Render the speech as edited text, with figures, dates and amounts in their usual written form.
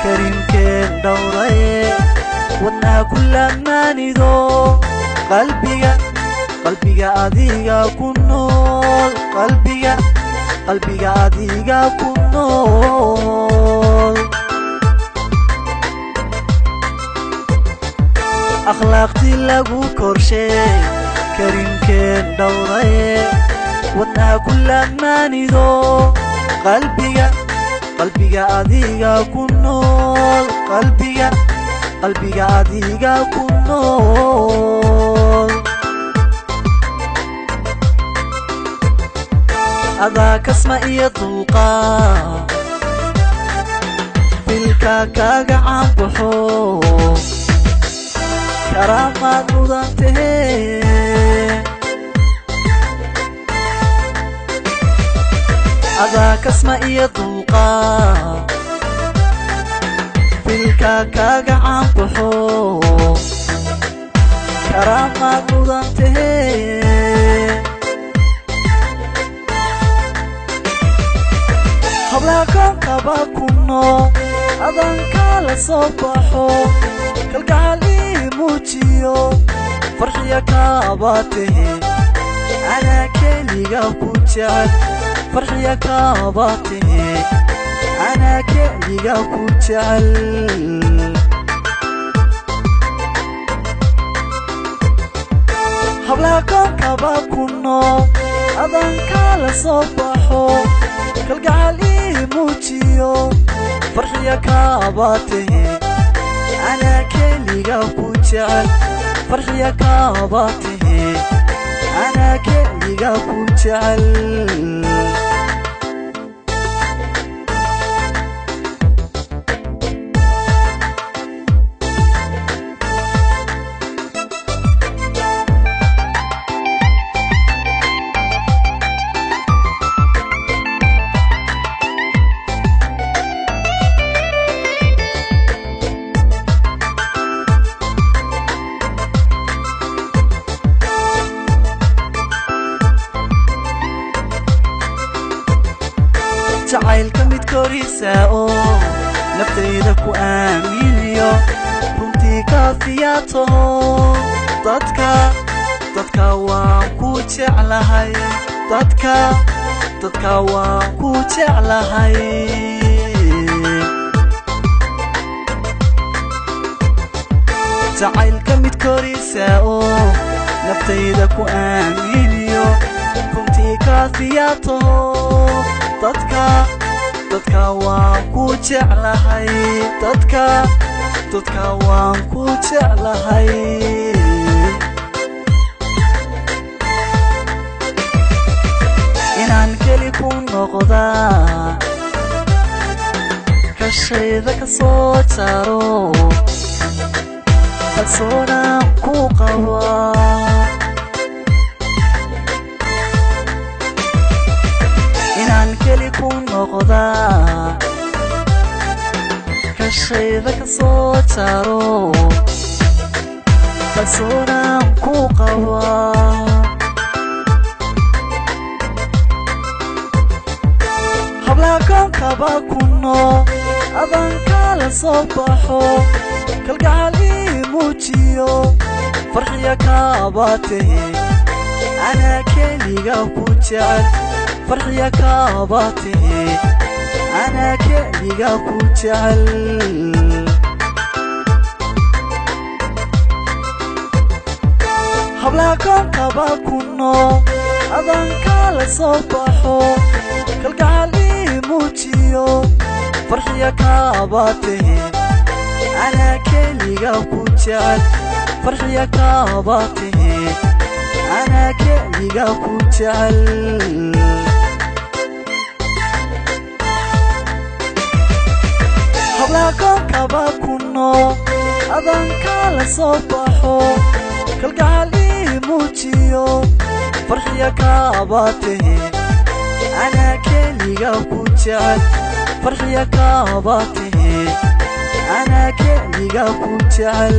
كريم كان دوري ودنا كل ما ندو قلبي أديك كنول قلبي أديك كنول أخلاقتي لغو كرشي كريم كان دوري ودنا كل ما ندو قلبي أديك كنول قلبي أديك كنول هذاك اسمه يطلقا في الكاكا عم بحو كرامات وضعته هذاك اسمه يطلقا في الكاكا عم بحو كرامات وضعته hablakan kaba kuno adan kala sobaxo kalgaali muujiyo farxiya kaabate ana keliga ku jecel farxiya kaabate ana keliga ku jecel hablakan kaba kuno adan kala sobaxo kalgaali muujiyo farxiya kaabate ana keliga ku jecel farxiya kaabate ana keliga ku jecel جعيلك متكوريسا نفتيدك وآمينيو كنتي كافياتو dadka waan ku jeclahay dadka waan ku jeclahay jacaylka mid koriisa naftayda ku aaminiyo kuntii kaafiyaato dadka waan ku jeclahay dadka waan ku jeclahay inaan keli ku noqdaa kashayda ka soo jaro kalsoonaan ku qabaa inaan keli ku noqdaa kashayda ka soo jaro kalsoonaan ku qabaa hablakan kaba kuno adan kala soo baxo kalgacal ii muujiyo farxiya kaabate ana keliga ku jecel farxiya kaabate ana keliga ku jecel hablakan kaba kuno adan kala soo baxo kalgacal ii muujiyo farxiya kaabate ana keliga ku jecel farxiya kaabate ana keliga ku jecel hablakan kaba kuno adan kala soo baxo kalgacal ii muujiyo farxiya kaabate ana keliga ku jecel farxiya kaabate ana keliga ku jecel